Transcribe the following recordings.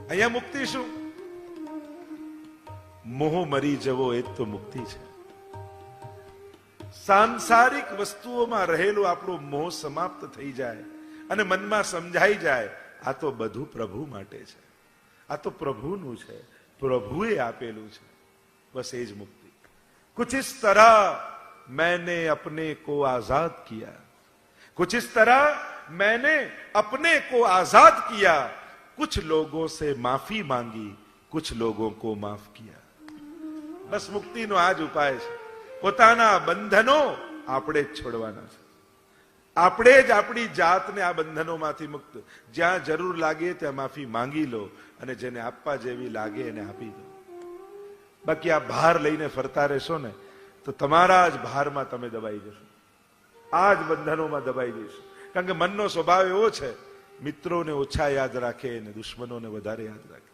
અહીંયા મુક્તિ શું? મોહ મરી જવો એ તો મુક્તિ છે. સાંસારિક વસ્તુઓમાં રહેલો આપણો મોહ સમાપ્ત થઈ જાય અને મનમાં સમજાઈ જાય આ તો બધું પ્રભુ માટે છે, આ તો પ્રભુનું છે, પ્રભુએ આપેલું છે. બસ એ જ મુક્તિ. कुछ इस तरह मैंने अपने को आजाद किया, कुछ इस तरह मैंने अपने को आजाद किया, कुछ लोगों से माफी मांगी, कुछ लोगों को माफ किया. बस મુક્તિનો આ જ ઉપાય છે. પોતાના બંધનો આપણે જ છોડવાના છે. આપણે જ આપણી જાતને આ બંધનોમાંથી મુક્ત, જ્યાં જરૂર લાગે ત્યાં માફી માંગી લો અને જેને આપવા જેવી લાગે એને આપી દો. બાકી આ ભાર લઈને ફરતા રહેશો ને તો તમારા જ ભારમાં તમે દબાઈ જશો, આ જ બંધનોમાં દબાઈ જશો. કારણ કે મનનો સ્વભાવ એવો છે, મિત્રોને ઓછા યાદ રાખે અને દુશ્મનોને વધારે યાદ રાખે.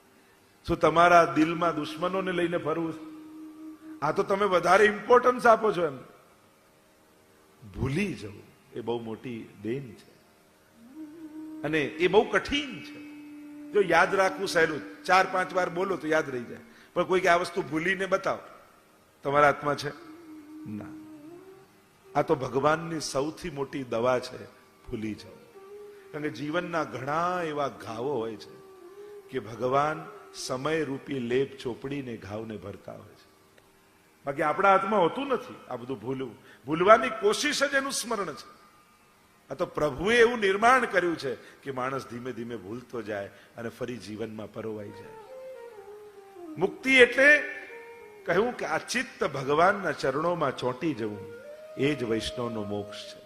શું તમારા દિલમાં દુશ્મનોને લઈને ફરવું છે? આ તો તમે વધારે ઇમ્પોર્ટન્સ આપો છો એમ. ભૂલી જવું એ બહુ મોટી દેન છે અને એ બહુ કઠિન છે. જો યાદ રાખવું સહેલું, 4-5 વાર બોલો તો યાદ રહી જાય, પણ કોઈ કે આ વસ્તુ ભૂલીને બતાવો, તમારા હાથમાં છે ના. આ તો ભગવાનની સૌથી મોટી દવા છે, ભૂલી જાઓ. કારણ કે જીવનના ઘણા એવા ઘાવો હોય છે કે ભગવાન સમય રૂપી લેપ ચોપડીને ઘાવને ભરતા હોય છે. બાકી આપણા હાથમાં હોતું નથી આ બધું ભૂલવું. ભૂલવાની કોશિશ જ એનું સ્મરણ છે. આ તો પ્રભુએ એવું નિર્માણ કર્યું છે કે માણસ ધીમે ધીમે ભૂલતો જાય અને ફરી જીવનમાં પરોવાઈ જાય. મુક્તિ એટલે કહ્યું કે આ ચિત્ત ભગવાનના ચરણોમાં ચોંટી જવું, એ જ વૈષ્ણવનો મોક્ષ છે.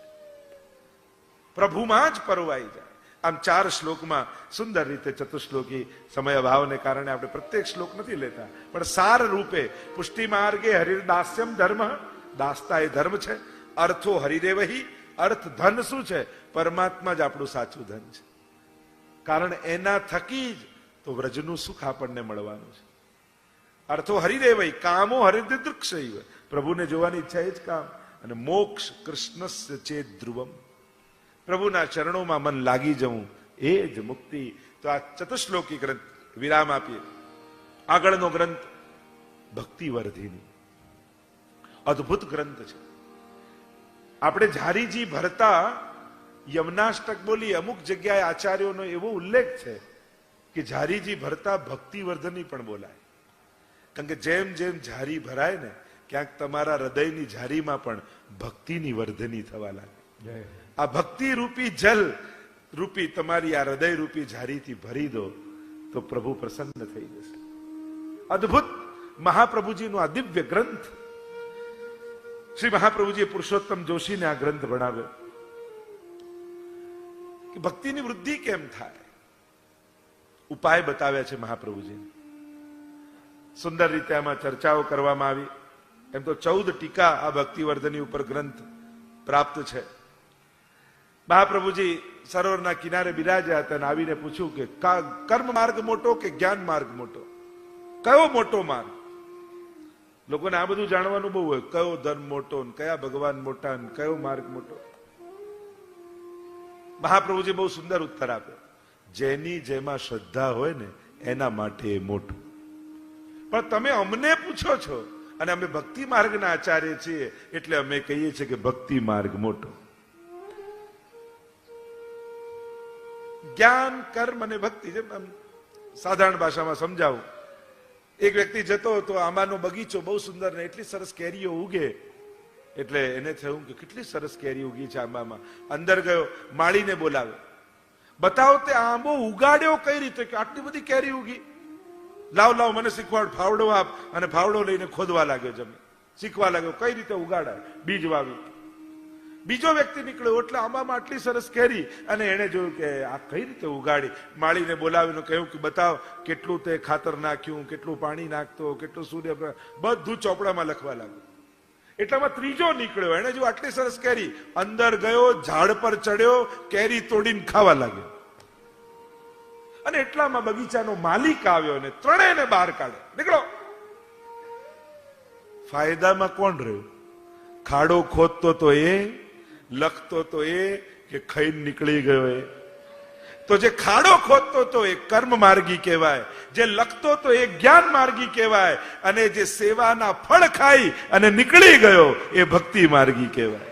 પ્રભુમાં જ પરોવાઈ જાય. આમ 4 શ્લોકમાં સુંદર રીતે ચતુશ્લોકી સમય અભાવને કારણે આપણે પ્રત્યેક શ્લોક નથી લેતા, પણ સાર રૂપે પુષ્ટિ માર્ગે હરિર્દાસ્યમ ધર્મ, દાસતા એ ધર્મ છે. અર્થો હરિદેવહી, અર્થ ધન શું છે? પરમાત્મા જ આપણું સાચું ધન છે. કારણ એના થકી જ તો વ્રજનું સુખ આપણને મળવાનું છે. અર્થો હરિદેવહી, કામો હરિદૃક્ષૈવ, પ્રભુને જોવાની ઈચ્છા એ જ કામ. અને મોક્ષ કૃષ્ણસ્ય ચેત ધ્રુવમ, પ્રભુના ચરણોમાં મન લાગી જવું એ જ મુક્તિ. તો આ ચતુશ્લોકી ગ્રંથ વિરામ આપીએ. આગળનો ગ્રંથ ભક્તિવર્ધિની અદ્ભુત ગ્રંથ છે. આપણે ઝારીજી ભરતા યમનાષ્ટક બોલી અમુક જગ્યાએ આચાર્યોનો એવો ઉલ્લેખ છે કે ઝારીજી ભરતા ભક્તિવર્ધની પણ બોલાય. કારણ કે જેમ જેમ ઝારી ભરાય ને ક્યાંક તમારા હૃદયની ઝારીમાં પણ ભક્તિની વર્ધની થવા લાગે. આ ભક્તિ રૂપી જલ રૂપી તમારી આ હૃદય રૂપી ઝારીથી ભરી દો તો પ્રભુ પ્રસન્ન થઈ જશે. અદ્ભુત મહાપ્રભુજીનો આ દિવ્ય ગ્રંથ. શ્રી મહાપ્રભુજીએ પુરુષોત્તમ જોશીને આ ગ્રંથ ભણાવ્યો કે ભક્તિની વૃદ્ધિ કેમ થાય, ઉપાય બતાવ્યા છે મહાપ્રભુજી. સુંદર રીતે આમાં ચર્ચાઓ કરવામાં આવી. એમ તો 14 ટીકા આ ભક્તિવર્ધની ઉપર ગ્રંથ પ્રાપ્ત છે. મહાપ્રભુજી સરોવરના કિનારે બિરાજ્યા હતા અને આવીને પૂછ્યું કે કર્મ માર્ગ મોટો કે જ્ઞાન માર્ગ મોટો, કયો મોટો માર્ગ? લોકોને આ બધું જાણવાનું બહુ હોય, કયો ધર્મ મોટો, કયા ભગવાન મોટા, કયો માર્ગ મોટો. મહાપ્રભુજી બહુ સુંદર ઉત્તર આપ્યો, જેની જેમાં શ્રદ્ધા હોય ને એના માટે એ મોટું. પણ તમે અમને પૂછો છો અને અમે ભક્તિ માર્ગના આચાર્ય છીએ એટલે અમે કહીએ છીએ કે ભક્તિ માર્ગ મોટો. જ્ઞાન, કર્મ અને ભક્તિ, જેમ સાધારણ ભાષામાં સમજાવું. એક વ્યક્તિ જતો હતો, આંબાનો બગીચો બહુ સુંદર ને એટલી સરસ કેરીઓ ઉગે એટલે એને થયું કે કેટલી સરસ કેરી ઉગી છે આંબામાં. અંદર ગયો, માળીને બોલાવ્યો, બતાવો તે આંબો ઉગાડ્યો કઈ રીતે, કે આટલી બધી કેરી ઉગી, લાવ લાવ મને શીખવાડ, ફાવડો આપ. અને ફાવડો લઈને ખોદવા લાગ્યો, જમીન શીખવા લાગ્યો કઈ રીતે ઉગાડાય, બીજ વાવી. બીજો વ્યક્તિ નીકળ્યો એટલે આંબામાં આટલી સરસ કેરી અને એને જોયું કે આ કઈ રીતે ઉગાડી. માળીને બોલાવીને કહ્યું કે બતાવ કેટલું તે ખાતર નાખ્યું, કેટલું પાણી નાખતો, કેટલું સૂર્ય, બધું ચોપડામાં લખવા લાગ્યું. એટલામાં ત્રીજો નીકળ્યો, એને જો આટલી સરસ કેરી, અંદર ગયો, ઝાડ પર ચડ્યો, કેરી તોડીને ખાવા લાગ્યો. અને એટલામાં બગીચાનો માલિક આવ્યો અને ત્રણેયને બહાર કાઢે, નીકળો. ફાયદામાં કોણ રહ્યું? ખાડો ખોદતો તો એ, લખતો તો એ, કે ખાઈને નીકળી ગયો એ? તો જે ખાડો ખોદતો તો એ કર્મ માર્ગી કહેવાય, જે લખતો તો એ જ્ઞાન માર્ગી કહેવાય, અને જે સેવાના ફળ ખાઈ અને નીકળી ગયો એ ભક્તિ માર્ગી કહેવાય.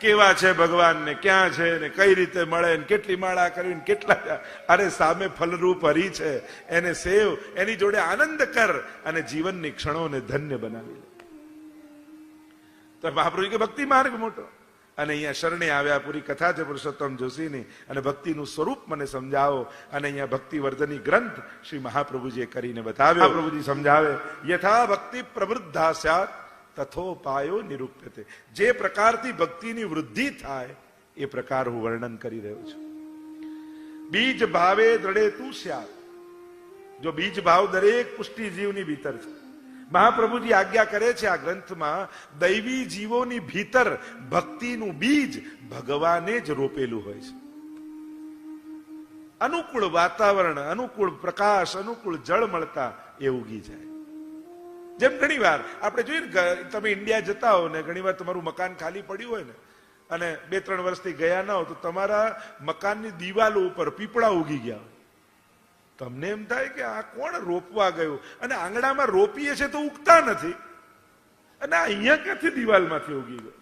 કેવા છે ભગવાન ને ક્યાં છે ને કઈ રીતે મળે ને કેટલી માળા કરીને કેટલા, અરે સામે ફલરૂપ હરી છે, એને સેવ, એની જોડે આનંદ કર અને જીવનની ક્ષણોને ધન્ય બનાવી લે. તો મહાપ્રભુ કે ભક્તિ માર્ગ મોટો. અને અહીંયા શરણે આવ્યા, પૂરી કથા છે પુરુષોત્તમ જોશીની, અને ભક્તિનું સ્વરૂપ મને સમજાવો. અને અહીંયા ભક્તિવર્ધની ગ્રંથ શ્રી મહાપ્રભુજીએ કરીને બતાવ્યો. મહાપ્રભુજી સમજાવે, યથા ભક્તિ પ્રવૃદ્ધા સ્યાત તથોપાયો નિરૂપ્યતે. જે પ્રકારથી ભક્તિની વૃદ્ધિ થાય એ પ્રકાર હું વર્ણન કરી રહ્યો છું. બીજ ભાવે દ્રઢે તું સ્યાત. જો બીજ ભાવ દરેક પુષ્ટિ જીવની ભીતર છે. મહાપ્રભુજી આજ્ઞા કરે છે આ ગ્રંથમાં, દૈવી જીવોની ભીતર ભક્તિનું બીજ ભગવાને જ રોપેલું હોય છે. અનુકૂળ વાતાવરણ, અનુકૂળ પ્રકાશ, અનુકૂળ જળ મળતા એ ઉગી જાય. જેમ ઘણી વાર આપણે જોઈએ ને, તમે ઇન્ડિયા જતા હો ને ઘણી વાર તમારું મકાન ખાલી પડ્યું હોય ને અને 2-3 વર્ષથી ગયા ના હો, તો તમારા મકાનની દિવાલો ઉપર પીપળા ઉગી ગયા હોય. તમને એમ થાય કે આ કોણ રોપવા ગયું, અને આંગણામાં રોપીએ છે તો ઉગતા નથી, અને અહીંયા ક્યાંથી દિવાલમાંથી ઉગી ગયો.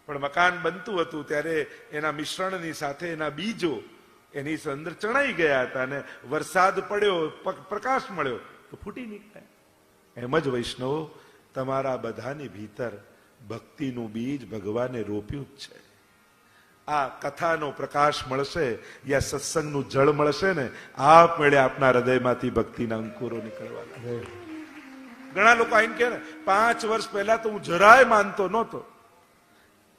પણ મકાન બનતું હતું ત્યારે એના મિશ્રણની સાથે એના બીજો એની અંદર ચણાઈ ગયા હતા, અને વરસાદ પડ્યો, પ્રકાશ મળ્યો તો ફૂટી નીકળ્યા. એમ જ વૈષ્ણવો, તમારા બધાની ભીતર ભક્તિનું બીજ ભગવાને રોપ્યું જ છે. આ કથાનો પ્રકાશ મળશે યા સત્સંગનું જળ મળશે ને, આપમેળે આપના હૃદયમાંથી ભક્તિના અંકુરો નીકળવાના. ઘણા લોકો આઈને કહે ને, 5 વર્ષ પહેલા તો હું જરાય માનતો નહોતો,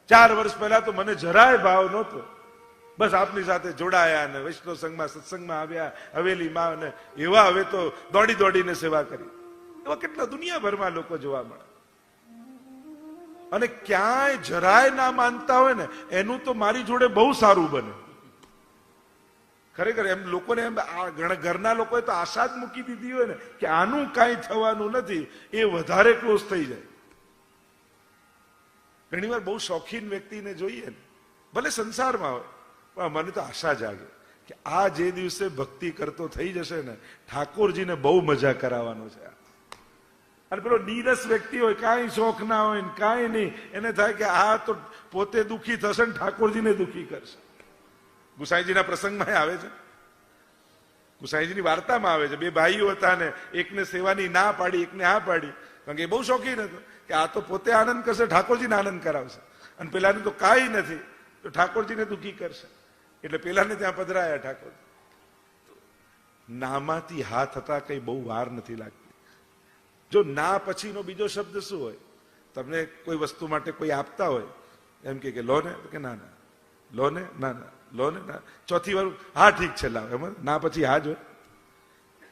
4 વર્ષ પહેલા તો મને જરાય ભાવ નહોતો, બસ આપની સાથે જોડાયા ને વૈષ્ણવ સંઘમાં સત્સંગમાં આવ્યા, હવેલીમાં, અને એવા હવે તો દોડી દોડીને સેવા કરી. એવા કેટલા દુનિયાભરમાં લોકો જોવા મળે. અને ક્યાંય જરાય ના માનતા હોય ને, એનું તો મારી જોડે બહુ સારું બને. ખરેખર એમ લોકોને એમ ઘરના લોકોએ તો આશા જ મૂકી દીધી હોય ને કે આનું કાંઈ થવાનું નથી, એ વધારે ક્લોઝ થઈ જાય. ઘણી વાર બહુ શોખીન વ્યક્તિને જોઈએ ને, ભલે સંસારમાં હોય, પણ મને તો આશા જાગે કે આ જે દિવસે ભક્તિ કરતો થઈ જશે ને, ઠાકોરજીને બહુ મજા કરાવવાનો છે. અને પેલો નીરસ વ્યક્તિ હોય, કાંઈ શોખ ના હોય ને કાંઈ નહીં, એને થાય કે આ તો પોતે દુઃખી થશે ને ઠાકોરજીને દુઃખી કરશે. ગુસાઈજીના પ્રસંગમાં આવે છે, ગુસાઈજીની વાર્તામાં આવે છે, 2 ભાઈઓ હતા ને એકને સેવાની ના પાડી, એકને હા પાડી, કારણ કે એ બહુ શોખીન હતો કે આ તો પોતે આનંદ કરશે, ઠાકોરજીને આનંદ કરાવશે, અને પેલાને તો કાંઈ નથી તો ઠાકોરજીને દુઃખી કરશે. એટલે પેલાને ત્યાં પધરાયા ઠાકોર. નામાંથી હા થતા કઈ બહુ વાર નથી લાગતી. જો ના પછીનો બીજો શબ્દ શું હોય? તમને કોઈ વસ્તુ માટે કોઈ આપતા હોય, એમ કે લો ને, કે ના ના, લો ને, ના ના, લો ને, ના, ચોથી વાર હા ઠીક છે લાવ, એમ ના પછી હા જ હોય.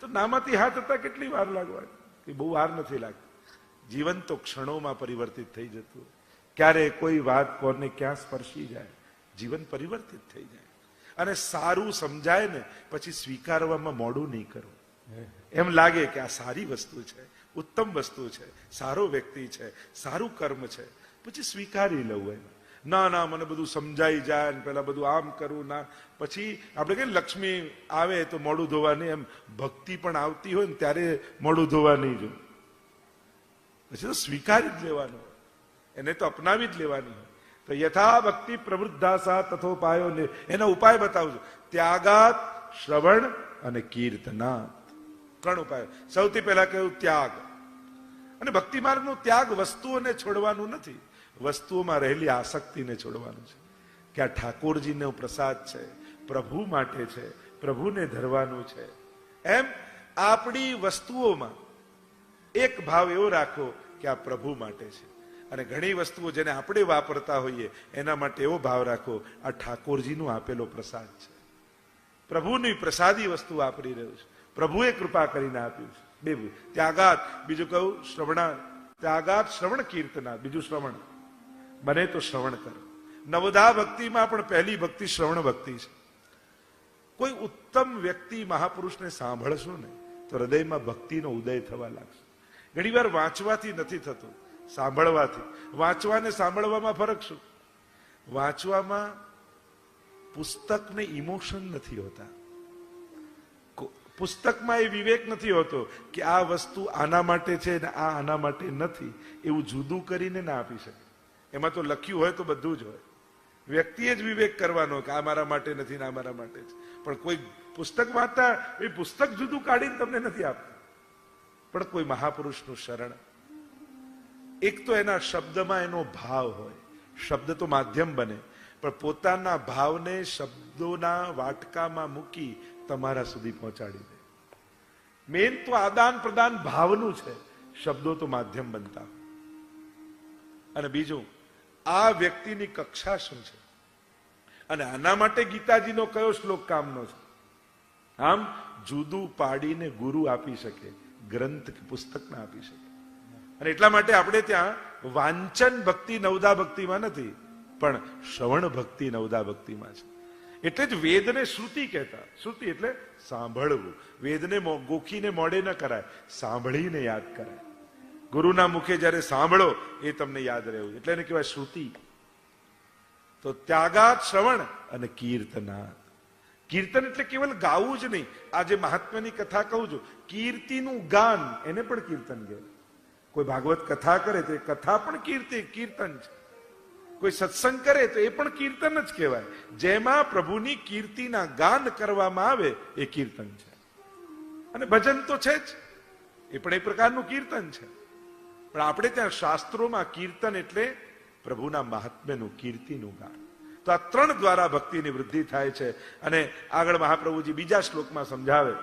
તો નામાંથી હા થતા કેટલી વાર લાગવાની? કે બહુ વાર નથી લાગતી. જીવન તો ક્ષણોમાં પરિવર્તિત થઈ જતું. ક્યારે કોઈ વાત કોને ક્યાં સ્પર્શી જાય, જીવન પરિવર્તિત થઈ જાય. અને સારું સમજાય ને પછી સ્વીકારવામાં મોડું નહીં કરવું. એમ લાગે કે આ સારી વસ્તુ છે, ઉત્તમ વસ્તુ છે, સારો વ્યક્તિ છે, સારું કર્મ છે, પછી સ્વીકારી લઉં. એમ ના ના મને બધું સમજાઈ જાય ને પેલા બધું આમ કરવું ના, પછી આપણે કહીએ લક્ષ્મી આવે તો મોડું ધોવા નહીં, એમ ભક્તિ પણ આવતી હોય ને ત્યારે મોડું ધોવા નહીં જોવું. પછી તો સ્વીકારી જ લેવાનું હોય, એને તો અપનાવી જ લેવાની હોય. તો યથા ભક્તિ પ્રવૃદ્ધા સા તથોપાયો ને, એનો ઉપાય બતાવજો. ત્યાગાત, શ્રવણ અને કીર્તનાત, 3 ઉપાય. સૌથી પહેલા કહ્યું ત્યાગ. અને ભક્તિ માર્ગનો ત્યાગ વસ્તુઓને છોડવાનું નથી, વસ્તુઓમાં રહેલી આસક્તિને છોડવાનું છે. કે આ ઠાકોરજીનો પ્રસાદ છે, પ્રભુ માટે છે, પ્રભુને ધરવાનું છે. એમ આપણી વસ્તુઓમાં એક ભાવ એવો રાખો કે આ પ્રભુ માટે છે. અને ઘણી વસ્તુઓ જેને આપણે વાપરતા હોઈએ એના માટે એવો ભાવ રાખો આ ઠાકોરજીનો આપેલો પ્રસાદ છે, પ્રભુની પ્રસાદી વસ્તુ વાપરી રહ્યું છે, પ્રભુએ કૃપા કરીને આપ્યું છે. 2 ત્યાગાત, બીજું કહું શ્રવણા. ત્યાગાત શ્રવણ કીર્તના, બીજું શ્રવણ. બને તો શ્રવણ કરો. નવધા ભક્તિમાં પણ પહેલી ભક્તિ શ્રવણ ભક્તિ છે. કોઈ ઉત્તમ વ્યક્તિ મહાપુરુષને સાંભળશો ને તો હૃદયમાં ભક્તિનો ઉદય થવા લાગશે. ઘણી વાર વાંચવાથી નથી થતું, સાંભળવાથી. વાંચવાને સાંભળવામાં ફરક શું? વાંચવામાં પુસ્તકને ઇમોશન નથી હોતા, પુસ્તકમાં એ વિવેક નથી હોતો કે આ વસ્તુ આના માટે છે ને આ આના માટે નથી, એવું જુદું કરીને ના આપી શકે. એમાં તો લખ્યું હોય તો બધું જ હોય. વ્યક્તિએ જ વિવેક કરવાનો કે આ મારા માટે નથી ને આ મારા માટે છે. પણ કોઈ પુસ્તક વાંચતા એ પુસ્તક જુદું કાઢીને તમને નથી આપતું. પણ કોઈ મહાપુરુષનું શરણ, એક તો એના શબ્દમાં એનો ભાવ હોય. શબ્દ તો માધ્યમ બને, પણ પોતાના ભાવને શબ્દોના વાટકામાં મૂકી તમારા સુધી પહોંચાડી દે. મેન તો આદાન પ્રદાન ભાવનું છે, શબ્દો તો માધ્યમ બનતા. અને બીજું, આ વ્યક્તિની કક્ષા શું છે, અને આના માટે ગીતાજીનો કયો શ્લોક કામનો છે. આમ જુદું પાડીને ગુરુ આપી શકે, ગ્રંથ કે પુસ્તક ના આપી શકે. અને એટલા માટે આપણે ત્યાં વાંચન ભક્તિ નવદા ભક્તિમાં નથી, પણ શ્રવણ ભક્તિ નવદા ભક્તિમાં છે. એટલે જ વેદને શ્રુતિ કહેતા. શ્રુતિ એટલે સાંભળવું. વેદને ગોખીને મોડે ન કરાય, સાંભળીને યાદ કરાય. ગુરુના મુખે જયારે સાંભળો એ તમને યાદ રહેવું, એટલે એને કહેવાય શ્રુતિ. તો ત્યાગાત શ્રવણ અને કીર્તનાત. કીર્તન એટલે કેવલ ગાવું જ નહીં. આજે મહાત્માની કથા કહું છું, કીર્તિનું ગાન એને પણ કીર્તન કહેવાય. કોઈ ભાગવત કથા કરે તો એ કથા પણ કીર્તન છે. કોઈ સત્સંગ કરે તો એ પણ કીર્તન જ કહેવાય. જેમાં પ્રભુની કીર્તિના ગાન કરવામાં આવે એ કીર્તન છે. અને ભજન તો છે જ, એ પણ એક પ્રકારનું કીર્તન છે. પણ આપણે ત્યાં શાસ્ત્રોમાં કીર્તન એટલે પ્રભુના મહાત્મ્યનું, કીર્તિનું ગાન. તો આ ત્રણ દ્વારા ભક્તિની વૃદ્ધિ થાય છે. અને આગળ મહાપ્રભુજી બીજા શ્લોકમાં સમજાવે,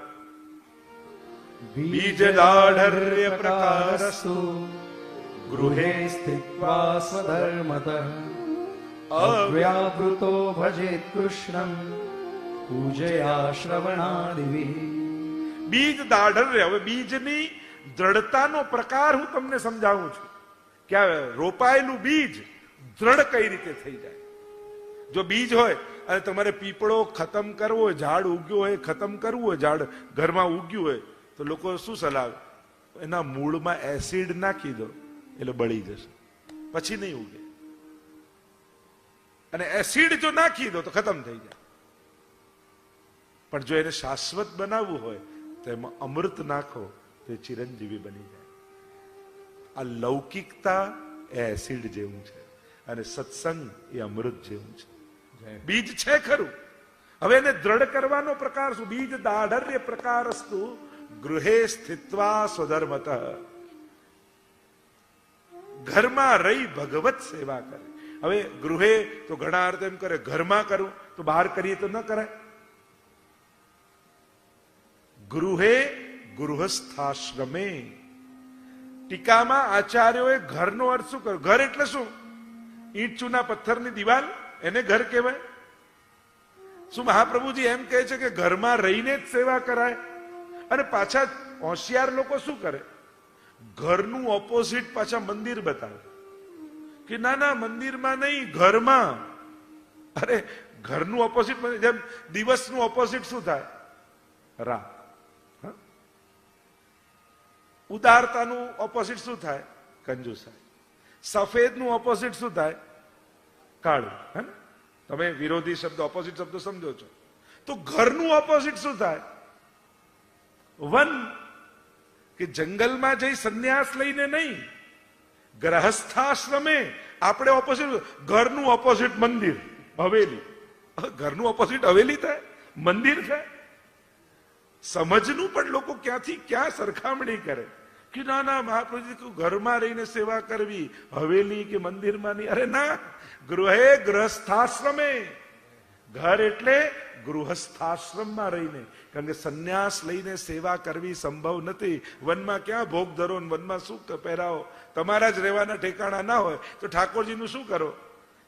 બીજ દાઢર્ય પ્રકારસ્તુ ગૃહે સ્થિત્વા સ્વધર્મતઃ અવ્યાકૃતો ભજેત કૃષ્ણં પૂજયા શ્રવણાદિભિઃ. બીજ દાઢર્ય, હવે બીજની દ્રઢતાનો પ્રકાર હું તમને સમજાવું છું કે આ રોપાયેલું બીજ દ્રઢ કઈ રીતે થઈ જાય. જો બીજ હોય અને તમારે પીપળો ખતમ કરવો હોય, ઝાડ ઉગ્યું હોય ખતમ કરવું હોય, ઝાડ ઘરમાં ઉગ્યું હોય, તો લોકો શું સલાહ, એના મૂળમાં એસિડ નાખી દો એટલે બળી જશે, પછી નહીં ઉગે. અને એસિડ જો નાખી દો તો ખતમ થઈ જાય. પણ જો એને શાશ્વત બનાવવું હોય તો એમાં અમૃત નાખો તો એ ચિરંજીવી બની જાય. આ લૌકિકતા એ એસિડ જેવું છે અને સત્સંગ એ અમૃત જેવું છે. બીજ છે ખરું, હવે એને દ્રઢ કરવાનો પ્રકાર શું? બીજ દાઢર્ય પ્રકારસ્તુ ગૃહે સ્થિત્વા સ્વધર્મતઃ. ઘરમાં રહી ભગવત સેવા કરે. હવે ગૃહે તો ઘણા અર્થ એમ કરે ઘરમાં કરું, તો બહાર કરીએ તો ન કરાય. ગૃહે ગૃહસ્થાશ્રમે. ટીકામાં આચાર્યોએ ઘરનો અર્થ શું કર્યો? ઘર એટલે શું? ઈંટ ચૂના પથ્થરની દિવાલ, એને ઘર કહેવાય? શું મહાપ્રભુજી એમ કહે છે કે ઘરમાં રહીને જ સેવા કરાય? અને પાછા હોશિયાર લોકો શું કરે? ઘરનું ઓપોઝિટ પાછા મંદિર બતાવે કે ના ના મંદિરમાં નહીં, ઘરમાં. અરે ઘરનું ઓપોઝિટ, જેમ દિવસનું ઓપોઝિટ શું થાય? રાત. ઉદારતાનું ઓપોઝિટ શું થાય? કંજુસાઈ. સફેદનું ઓપોઝિટ શું થાય? કાળું. હે ને? તમે વિરોધી શબ્દ, ઓપોઝિટ શબ્દો સમજો છો. તો ઘરનું ઓપોઝિટ શું થાય? વન. કે જંગલમાં જઈ સંન્યાસ લઈને નહીં, ગ્રહસ્થાશ્રમે. આપણે ઓપોઝિટ, ઘરનું ઓપોઝિટ મંદિર, હવેલી. ઘરનું ઓપોઝિટ હવેલી થાય, મંદિર થાય. સમજનું પણ લોકો ક્યાંથી ક્યાં સરખામણી કરે કે ના ના મહાપ્રભુજી ઘરમાં રહીને સેવા કરવી, હવેલી કે મંદિરમાં નહીં. અરે ના, ગૃહે ગૃહસ્થાશ્રમે. ઘર એટલે ગૃહસ્થાશ્રમમાં રહીને. કારણ કે સંન્યાસ લઈને સેવા કરવી સંભવ નથી. વનમાં ક્યાં ભોગ ધરો, વનમાં શું પહેરાવો? તમારા જ રહેવાના ઠેકાણા ના હોય તો ઠાકોરજીનું શું કરો?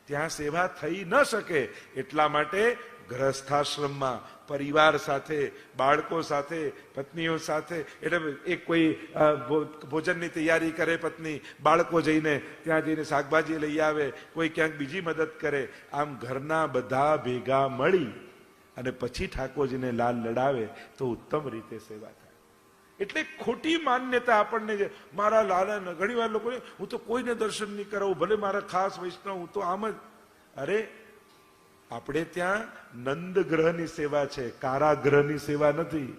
ત્યાં સેવા થઈ ન શકે. એટલા માટે ગ્રહસ્થાશ્રમમાં પરિવાર સાથે, બાળકો સાથે, પત્નીઓ સાથે. એટલે એક કોઈ ભોજનની તૈયારી કરે પત્ની, બાળકો જઈને ત્યાં જઈને શાકભાજી લઈ આવે, કોઈ ક્યાંક બીજી મદદ કરે. આમ ઘરના બધા ભેગા મળી અને પછી ઠાકોરજીને લાલ લડાવે તો ઉત્તમ રીતે સેવા થાય. એટલે ખોટી માન્યતા આપણને છે, મારા લાલા. ઘણી વાર લોકો, હું તો કોઈને દર્શન નહીં કરાવું, ભલે મારા ખાસ વૈષ્ણવ, હું તો આમ જ. અરે આપણે ત્યાં નંદ ગ્રહની સેવા છે, કારાગ્રહની સેવા નથી.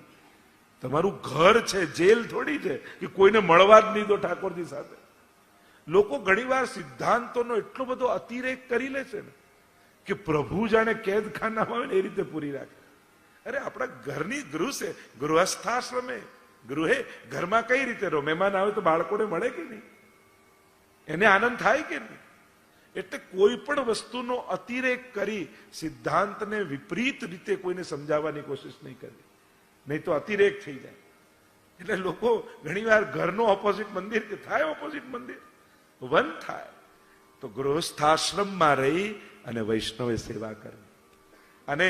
તમારું ઘર છે, જેલ થોડી છે કે કોઈને મળવા જ નહીં દો ઠાકોરજી સાથે. લોકો ઘણીવાર સિદ્ધાંતોનો એટલો બધો અતિરેક કરી લે છે ને કે પ્રભુ જાણે કેદખાનામાં હોય ને એ રીતે પૂરી રાખે. અરે આપણા ઘરની ગૃહ છે, ગૃહસ્થાશ્રમે ગૃહે, ઘરમાં કઈ રીતે રહો? મહેમાન આવે તો બાળકોને મળે કે નહીં? એને આનંદ થાય કે નહીં? એટલે કોઈ પણ વસ્તુનો અતિરેક કરી સિદ્ધાંતને વિપરીત રીતે કોઈને સમજાવવાની કોશિશ નહીં કરવી, નહીં તો અતિરેક થઈ જાય. એટલે લોકો ઘણીવાર ઘરનો ઓપોઝિટ મંદિર કે થાય, ઓપોઝિટ મંદિર વન થાય. તો ગૃહસ્થાશ્રમમાં રહી અને વૈષ્ણવે સેવા કરવી અને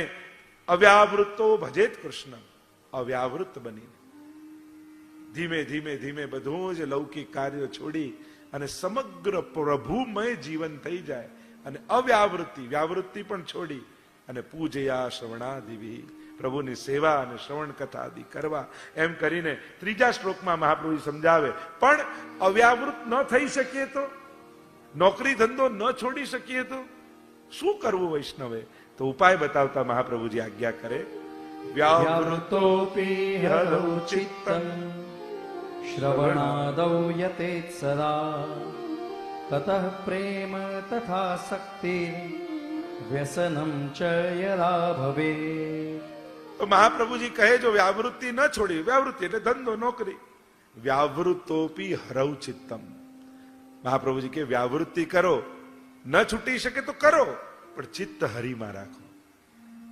અવ્યાવૃત્તો ભજેત કૃષ્ણ, અવ્યાવૃત્ત બનીને ધીમે ધીમે ધીમે બધું જ લૌકિક કાર્ય છોડી અને સમગ્ર પ્રભુમય જીવન થઈ જાય અને અવ્યાવૃત્તિ, વ્યાવૃત્તિ પણ છોડી અને પૂજયા શ્રવણાદિવી, પ્રભુની સેવા અને શ્રવણ કથા આદિ કરવા. એમ કરીને ત્રીજા શ્લોકમાં મહાપ્રભુ સમજાવે. પણ અવ્યાવૃત ન થઈ શકીએ તો, નોકરી ધંધો ન છોડી શકીએ તો શું કરવું વૈષ્ણવે? તો ઉપાય બતાવતા મહાપ્રભુજી આજ્ઞા કરે. વ્યાવૃતોપી હરૌ ચિત્તં શ્રવણાદૌ યતેત સદા તતઃ પ્રેમ તથા શક્તિ વ્યસનમ ચ યદા ભવેત. તો મહાપ્રભુજી કહે જો વ્યાવૃત્તિ ન છોડી, વ્યાવૃત્તિ એટલે ધંધો નોકરી, વ્યાવૃતોપી હરૌ ચિત્તમ. મહાપ્રભુજી કે વ્યાવૃત્તિ કરો, ન છૂટી શકે તો કરો, પણ ચિત્ત હરિમાં રાખો.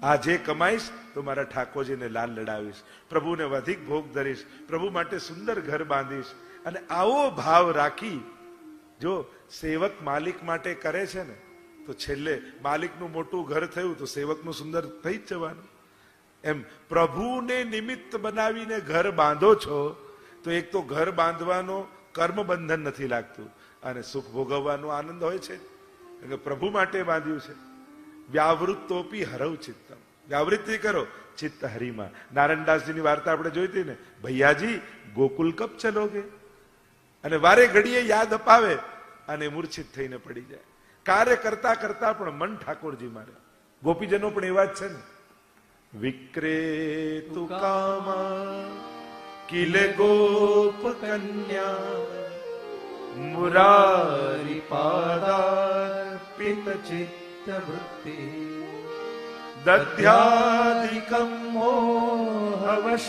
આ જે કમાઈશ તો મારા ઠાકોરજીને લાલ લડાવીશ, પ્રભુને વધીક ભોગ ધરીશ, પ્રભુ માટે સુંદર ઘર બાંધીશ. અને આવો ભાવ રાખી જો સેવક માલિક માટે કરે છે ને તો છેલ્લે માલિકનું મોટું ઘર થયું તો સેવકનું સુંદર થઈ જ જવાનું. એમ પ્રભુને નિમિત્ત બનાવીને ઘર બાંધો છો તો એક તો ઘર બાંધવાનો કર્મ બંધન નથી લાગતું અને સુખ ભોગવવાનો આનંદ હોય છે, એટલે પ્રભુ માટે બાંધ્યું છે. વ્યાવૃત્તોપી હરવ ચિત્તમ, વ્યાવૃત્તિ કરો ચિત્ત હરિમાં. નારાયણદાસજીની વાર્તા આપણે જોઈ હતી ને, ભૈયાજી ગોકુલ કબ ચલોગે, અને વારે ઘડીએ યાદ અપાવે અને મૂર્છિત થઈને પડી જાય. કાર્ય કરતા કરતા પણ મન ઠાકોરજી મારે. ગોપીજનો પણ એવા જ છે ને. વિક્રેતુ કામા કિલે ગોપ કન્યા મુરારી પાદાર્પિત ચિત્ત વૃત્તિ દધ્યાધિકમ મોહવશાદવોચ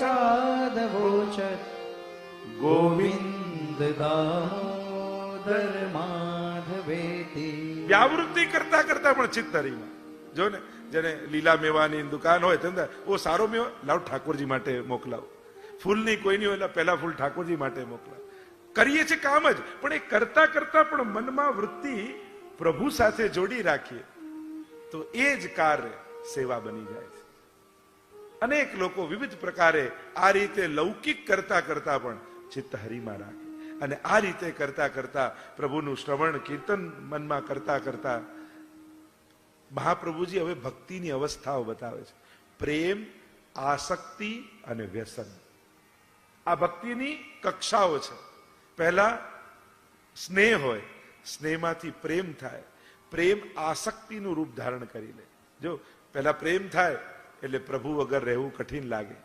ગોવિંદ દામોદર માધવેતિ. વ્યાવૃત્તિ કરતા કરતા પણ ચિત્ત હરિમાં. જો ને જેને લીલા મેવાની દુકાન હોય તેમ ઓ સારો મેવો લાવ ઠાકોરજી માટે મોકલાવ, ફૂલની કોઈની હોય પહેલા ફૂલ ઠાકોરજી માટે મોકલાવ. કરીએ છીએ કામ જ, પણ એ કરતા કરતા પણ મનમાં વૃત્તિ પ્રભુ સાથે જોડી રાખીએ તો એ જ કાર્ય સેવા બની જાય છે. અનેક લોકો વિવિધ પ્રકારે આ રીતે લૌકિક કરતા કરતા પણ ચિત્ત હરિમાં રાખે અને આ રીતે કરતા કરતા પ્રભુનું શ્રવણ કીર્તન મનમાં કરતા કરતા મહાપ્રભુજી હવે ભક્તિની અવસ્થાઓ બતાવે છે. પ્રેમ, આસક્તિ અને વ્યસન, આ ભક્તિની કક્ષાઓ છે. પહેલા સ્નેહ હોય, સ્નેહમાંથી પ્રેમ થાય, પ્રેમ આસક્તિનું રૂપ ધારણ કરી લે. જો પહેલા પ્રેમ થાય એટલે પ્રભુ વગર રહેવું કઠિન લાગે,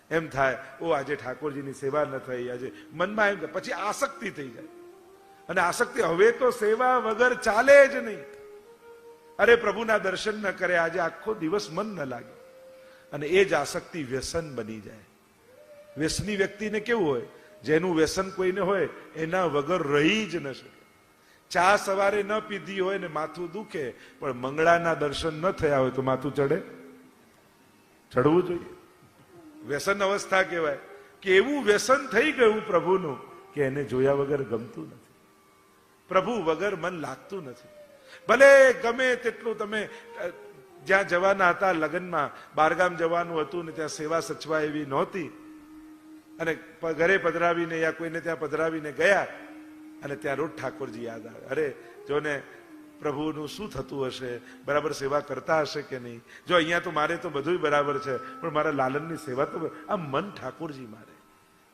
એમ થાય ઓ આજે ઠાકોરજીની સેવા ન થઈ, આજે મનમાં એમ, પછી આસક્તિ થઈ જાય અને આસક્તિ હવે તો સેવા વગર ચાલે જ નહીં. અરે પ્રભુના દર્શન ન કરે આજે આખો દિવસ મન ન લાગે અને એ જ આસક્તિ વ્યસન બની જાય. વ્યસની વ્યક્તિને કેવું હોય, જેનું વ્યસન કોઈને હોય એના વગર રહી જ ન શકે. ચા સવારે ન પીધી હોય ને માથું દુખે, પણ મંગળાના દર્શન ન થયા હોય તો માથું ચડે? ચડવું જોઈએ. વ્યસન અવસ્થા કહેવાય કે એવું વ્યસન થઈ ગયું પ્રભુનું કે એને જોયા વગર ગમતું નથી, પ્રભુ વગર મન લાગતું નથી. ભલે ગમે તેટલું તમે જ્યાં જવાના હતા લગ્નમાં, બારગામ જવાનું હતું ને ત્યાં સેવા સચવા એવી નહોતી અને ઘરે પધરાવીને યા કોઈને ત્યાં પધરાવીને ગયા અને ત્યાં રોજ ઠાકોરજી યાદ આવે. અરે જો ને પ્રભુનું શું થતું હશે, બરાબર સેવા કરતા હશે કે નહીં. જો અહીંયા તો મારે તો બધું બરાબર છે, પણ મારા લાલનની સેવા તો આ મન ઠાકોરજી મારે.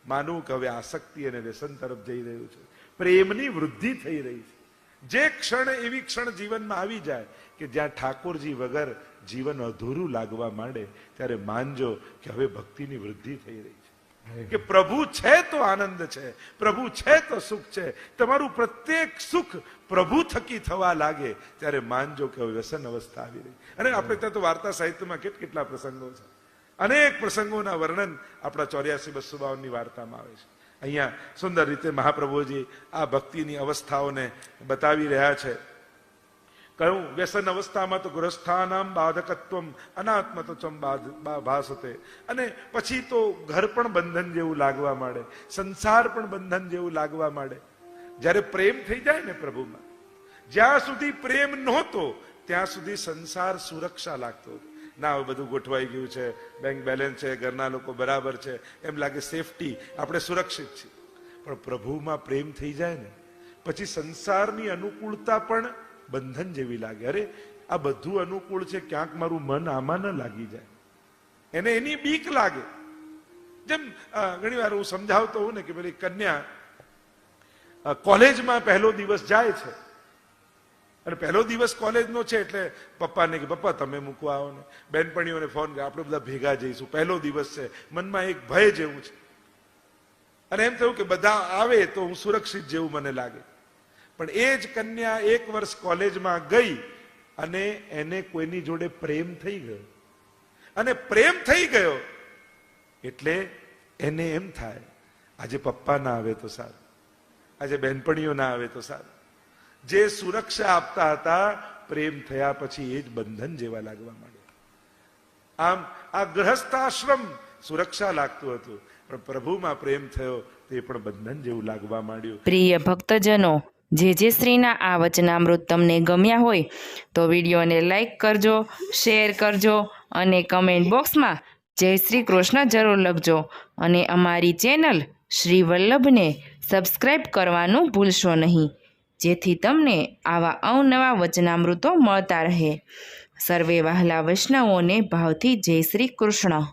માનવું કે હવે આસક્તિ અને વ્યસન તરફ જઈ રહ્યું છે, પ્રેમની વૃદ્ધિ થઈ રહી છે. જે ક્ષણ એવી ક્ષણ જીવનમાં આવી જાય કે જ્યાં ઠાકોરજી વગર જીવન અધૂરું લાગવા માંડે, ત્યારે માનજો કે હવે ભક્તિની વૃદ્ધિ થઈ રહી છે, કે પ્રભુ છે તો આનંદ છે, પ્રભુ છે તો સુખ છે. તમારું પ્રત્યેક સુખ પ્રભુ થકી થવા લાગે ત્યારે માનજો કે હવે વ્યસન અવસ્થા આવી રહી. અને આપણે ત્યાં તો વાર્તા સાહિત્યમાં કેટલા પ્રસંગો છે, અનેક પ્રસંગોના વર્ણન આપણા 84-252 વાર્તામાં આવે છે. અહીંયા સુંદર રીતે મહાપ્રભુજી આ ભક્તિની અવસ્થાઓને બતાવી રહ્યા છે. કહ્યું વ્યસન અવસ્થામાં તો ગૃહસ્થાનામ બાધકત્વમ અનાત્મતોચમ ભાસતે. અને પછી તો ઘર પણ બંધન જેવું લાગવા માંડે, સંસાર પણ બંધન જેવું લાગવા માંડે. જ્યારે પ્રેમ થઈ જાય ને પ્રભુમાં, જ્યાં સુધી પ્રેમ નહોતો ત્યાં સુધી સંસાર સુરક્ષા લાગતો હતો. ના હવે બધું ગોઠવાઈ ગયું છે, બેંક બેલેન્સ છે, ઘરના લોકો બરાબર છે, એમ લાગે સેફટી, આપણે સુરક્ષિત છીએ. પણ પ્રભુમાં પ્રેમ થઈ જાય ને પછી સંસારની અનુકૂળતા પણ બંધન જેવી લાગે. અરે આ બધું અનુકૂળ છે, ક્યાંક મારું મન આમાં ન લાગી જાય, એને એની બીક લાગે. જેમ ઘણી વાર હું સમજાવતો હોઉં ને કે પેલી કન્યા કોલેજમાં પહેલો દિવસ જાય છે, અને પહેલો દિવસ કોલેજનો છે એટલે પપ્પાને કે પપ્પા તમે મૂકવા આવો ને, બેનપણીઓને ફોન કરે આપણે બધા ભેગા જઈશું, પહેલો દિવસ છે. મનમાં એક ભય જેવું છે, અને એમ થયું કે બધા આવે તો હું સુરક્ષિત જેવું મને લાગે. પણ એ જ કન્યા 1 વર્ષ કોલેજમાં ગઈ અને એને કોઈની જોડે પ્રેમ થઈ ગયો, અને પ્રેમ થઈ ગયો એટલે એને એમ થાય આજે પપ્પા ના આવે તો સારું, આજે બહેનપણીઓ ના આવે તો સારું. જે સુરક્ષા આપતા હતા પ્રેમ થયા પછી એ જ બંધન જેવા લાગવા માંડ્યા. આમ આ ગ્રહસ્થાશ્રમ સુરક્ષા લાગતું હતું, પણ પ્રભુમાં પ્રેમ થયો તે પણ બંધન જેવું લાગવા માંડ્યું. પ્રિય ભક્તજનો, જે શ્રીના આ વચનામૃત તમને ગમ્યા હોય તો વિડીયોને લાઈક કરજો, શેર કરજો અને કમેન્ટ બોક્સમાં જય શ્રી કૃષ્ણ જરૂર લખજો. અને અમારી ચેનલ શ્રી વલ્લભને સબસ્ક્રાઈબ કરવાનું ભૂલશો નહીં, જેથી તમને આવા અવનવા વચનામૃતો મળતા રહે. સર્વે વહાલા વૈષ્ણવોને ભાવથી જય શ્રી કૃષ્ણ.